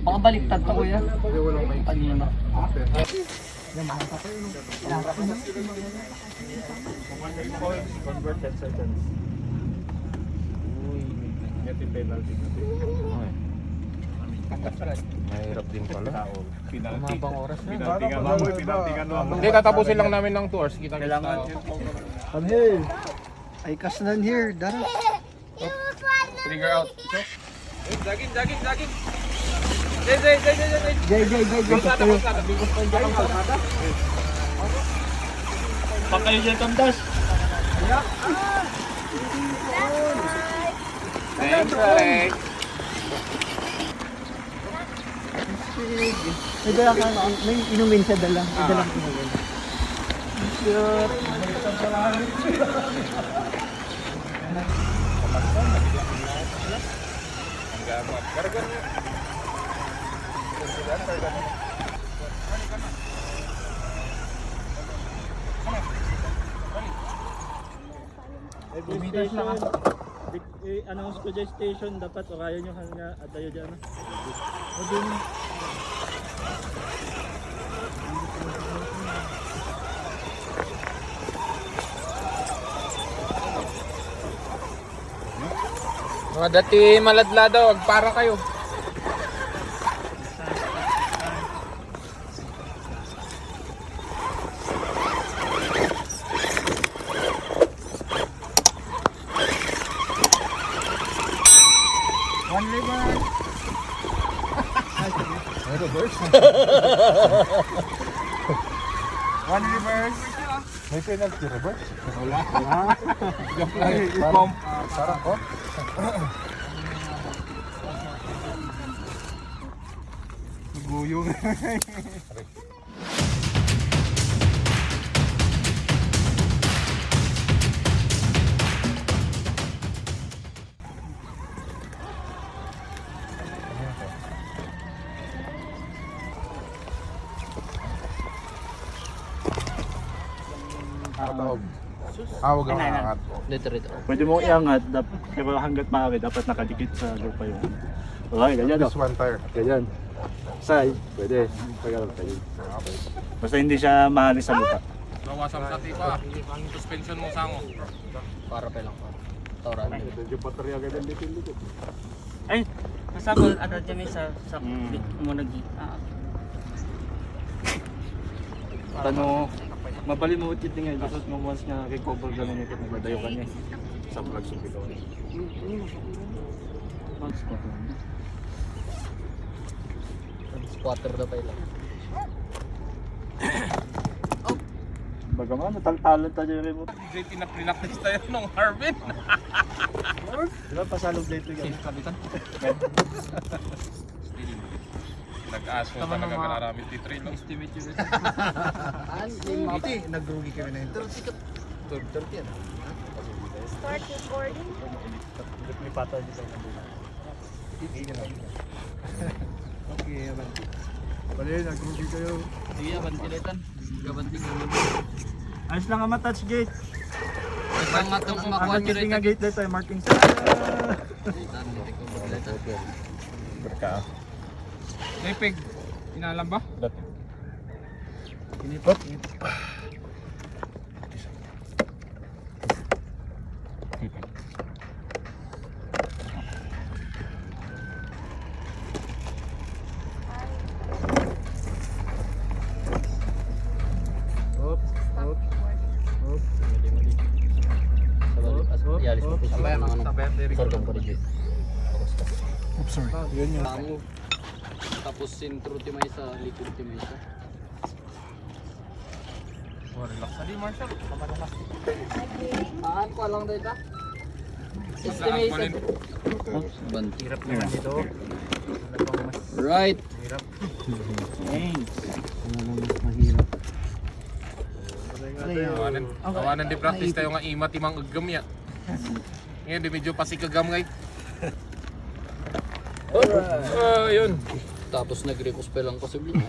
Baka baliktad to kuya. Kanina. Converted seconds. Uy, net penalty natin. Mahirap din pala. Umabang oras na. Pinaltingan mo. Hindi, tatapusin lang namin ng 2 hours. Kita Kailangan. Come here. I kasnan here. Dara. Trigger out. Jogging. Jay. Pakayo dyan, Tomdas. Thanks, Alex. May dala ka, may inumin siya dala. May dalang inumin. Every station, announce ko dyan station, dapat o kaya nyo hanga at tayo dyan. Mga dati maladla daw, para kayo. One reverse. May penalty reverse? Wala. Jump lang. Parang ko. Guyong. Patahog. Huwag ang angat. Dito. Pwede mo iangat, pero hanggat maaari, dapat nakadikit sa lupa yun. Okay, ganyan This one tire. Ganyan. Say, pwede. Tagal tayo. Basta hindi siya mahali sa lupa. Bawasan sa tipa. Ang suspension mo sango. Para pa lang. Toran. Yung baterya ganyan dito. Ay, nasabol ada dyan may sa Mm. mo nagi. Ano, mabalimuot yun nga, because nung once nga kay cover gano'n yung nagdadayo ka niya sa vlog sumpit ako. Squatter na pa ilang. Baga nga, nataltalan tayo yung remote. DJ pinaprinaktis tayo nung Harvin. Diba pasalog dito Si yan? kapitan. Nag-aso talaga kanaramit ni Trey. Estimate yun. Mati, nagrugi kami na yun. 30 yan. Start recording. May patay dito sa kanila. Okay, yaman. Bali, nagrugi kayo. Sige, bantiletan. Gabanting naman. Ayos lang ang touch gate. Nagpangat ng makuha Ang nyo gate rin. nga gate dito ay marking sa... Berka. Lepig. Inalam ba? Dati. Kinipot. Hop, hop, hop. Yalis mo po siya. Sargang pa rin dyan. Oops, sorry. Yun yun. Tango. Tapos sentro ti may sa likod ti may sa. Relax na di, Marshall. Aan ko lang dito. Estimation. Banti. Hirap naman dito. Right. Hirap. Thanks. Ano lang mas mahirap. Kawanan di practice tayo nga ima timang agam ya. Ngayon di medyo pasikagam ngay. Yun. Tapos nag-repost pa lang kasi ayun.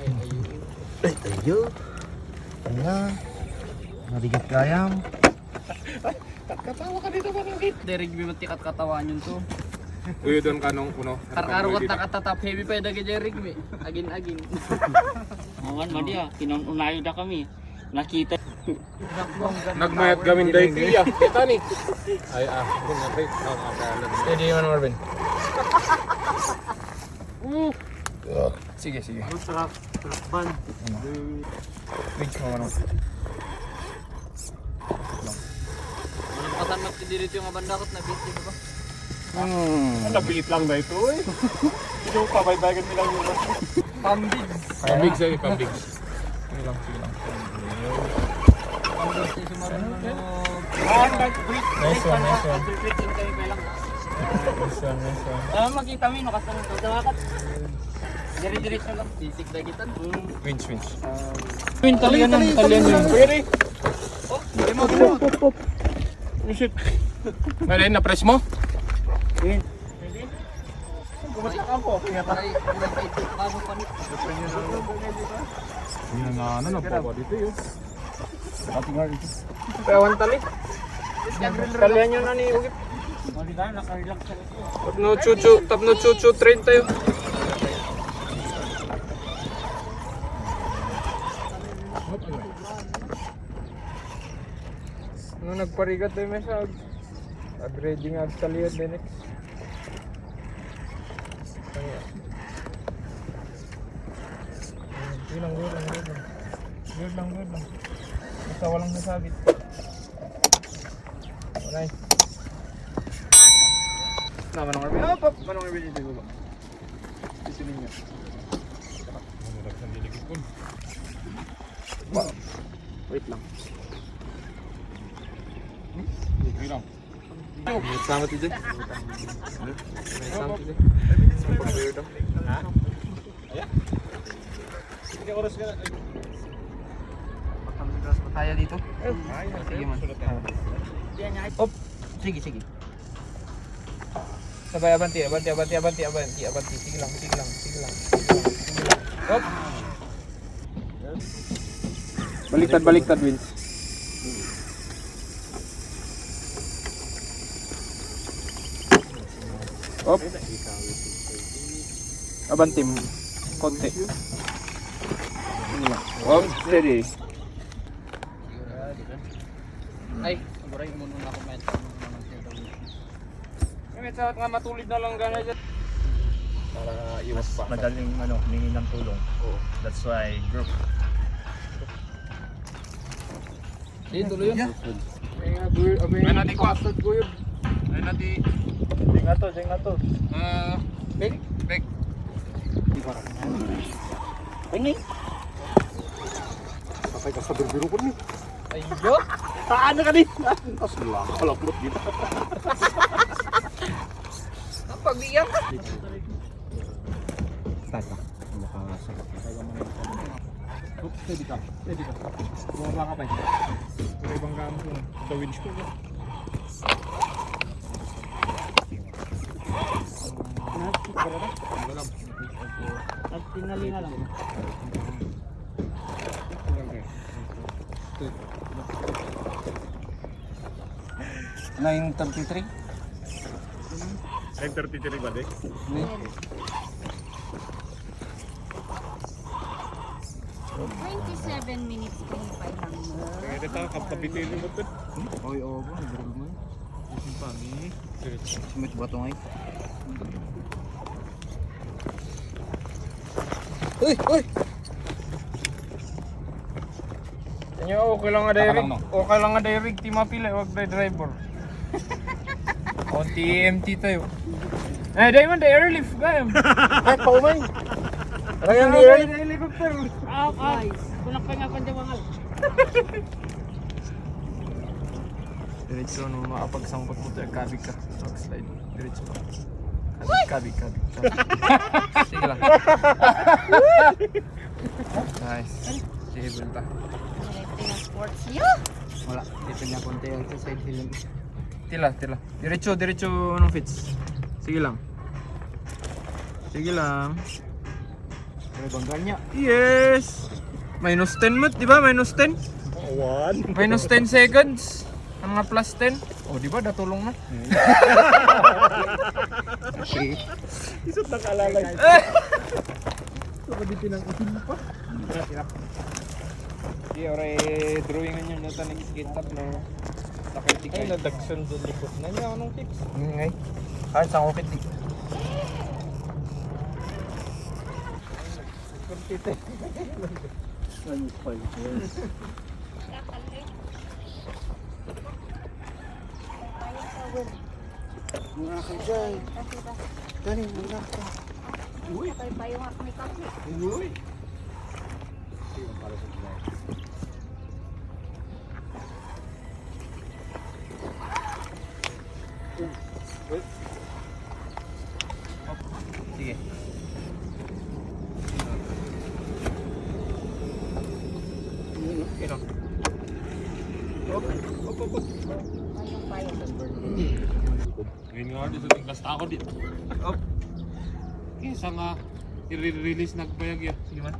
Ay, tayo. Ano? Narigat kayam. Katawa ka dito ba ng gate? Derek, may matikat katawan yun to. Uyo doon ka nung kuno. Karkarukot nakatatap heavy pa dagi Jeric mi. Agin-agin. Awan man dia, kinunayo na kami. Nakita. Nagmayat gamin day kuya. Kita ni. Ay kung natin. Steady man Marvin. Sige, sige. Sarap. Ban. Wait mo ano. Anong pasanap si dito yung abandakot na busy ba? Napilit lang na ito eh. Ito pabay-bagan nilang yun. Pambig. Pambig sa'yo, pambig. Sige lang, sige lang. Pambig si Marvin. Nice one, nice one. Makita mo yun, kasama ito. Dawakat. Dire-diretso lang. Sisig na kita. Winch, winch. Talian yun. Pwede. Shit. May na-press mo? Yan na ano na po dito yun. Kawan tali. Kalian nyo na ni Ugip. Tapno chuchu 30 yun. Nung nagparigat tayo may sa agreading agtaliad din eh. Yun lang. Weird lang. Basta walang nasabit. Alright. Manong Arvin. Manong Arvin dito baba. Sisiling niya. Wait lang. Sama ti Jay. Kaya dito? Sige man. Op. Sige. Sabay abanti. Sige lang. Hop. Baliktad Vince. Hop. Abanti. Konti. Hop, steady. Ay, aburay mo nung ako met. May tawag nga matulid na lang gana dyan. Para iwas pa. Madaling humingi ng tulong. That's why group. Di tuloy yun. Ay na di ko. Ay na di. Ding ato. Big. Kapay ka sa birbiro ko ni. Ayyo. Paano ka din? Asla, kalapot dito. Pag-iyak. Tata, makakasarap. Steady ka. Bumaba ka pa eh. May ibang gamit ko. The winch ko. At tinali na lang. $9.33. 9:33 ba de? 27 minutes 25 lang mo. Kaya dito kapitili mo to. Oy, oo ba? Nagro mo. Sumit ba ito ngayon? Uy! Kanya okay lang nga direct. Okay lang nga direct team mapila wag na driver. Konti empty tayo. Eh, Diamond, airlift ba? Kahit pa umay. Ryan, airlift helicopter. Ay, kunak pa nga pandawangal. Diretso no makapagsangkot mo tayo, kabig ka. Slide. Diretso ka. Kabig. Sige lang. Nice. Sige, bulta. Rating ng sports niyo. Wala. Dito niya konti yung side hill. Tila. Diretso anong fits. Sige lang. May banggal niya. Yes! Minus 10 mat, di ba? Minus 10? One. Minus 10 seconds. Ang mga plus 10. Oh, di ba? Datulong na. Isot na kalalay. Di, ore, drawingan nyo na tanong skate up na nakatikay. Ay, nadagsan doon likod na niya. Anong tips? Ngay. Kahit sa kupit di. Mga ka dyan. Galing mga ka. Patay pa yung akmi kasi. Sige. Kino? Payong. Ngayon nga dito, naglasta ako dito. Kesa nga, i-release nagpayag yan. Sige man.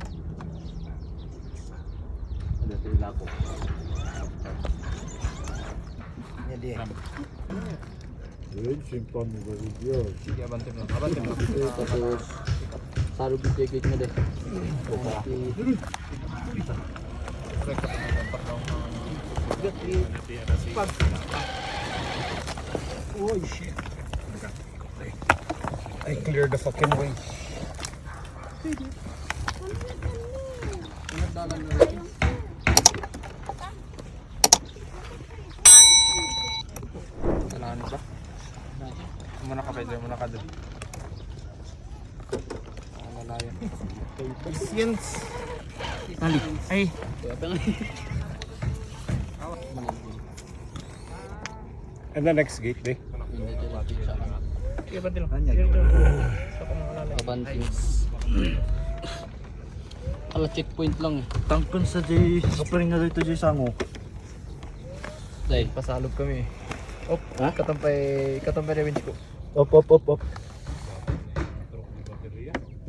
Yan di. Sige, abantin mo. Abantin mo. Tapos, sarog yung gate mo deh. Oh shit. I cleared the fucking way. Kailangan ba? Muna ka pwede, muna ka doon. Malaya. Patience. Ali. Ay. And the next gate, eh? Sige, abantin mo. Abantings. Kala checkpoint lang eh. Tangkon sa J. Kaparing na dito J Sango. Dahil. Pasalog kami. Op, Ha? katampay na winch ko. Op.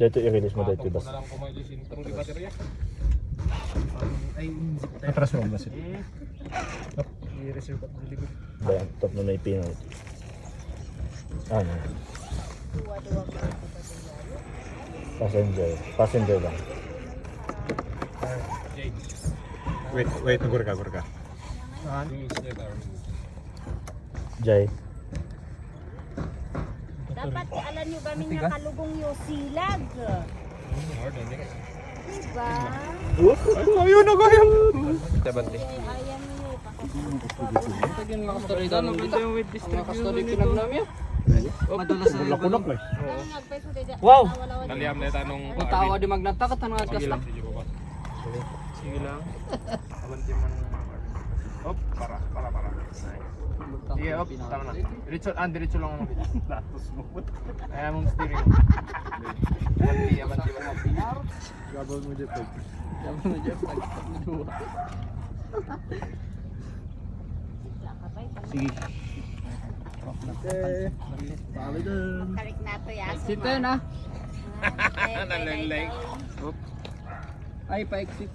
Dito i-release mo dito bas. Na lang kumaili sintro di baterya. Atras mo mas. I-reserve at likod. Bayan, top na ipinaw. Ano? Duwa-duwa ka. Passenger lang. Wait, gurka. Jay. Dapat alam nyo kami nga kalugong yung silag. Diba? Ayun na kayo. Tabante. Ayan nyo. Tagyan mga kastory daan ng kita. Mga kastory pinag namin. Madalas sa Lakunak eh. Wow! Naliam na tanong Ang tawa di magnatakat ang mga kasta. Sige lang. Abantin mo ng Op, para. Sige, op, tama na. Diretso lang ako. Latos mo. Ayaw mong steering. Abanti mo. Gabal mo dito. Sabi mo dyan, pag-stop na duwa. Sige. Okay. Pali dun. Karik na to ya. Exit na. Nalalay. Ay, pa-exit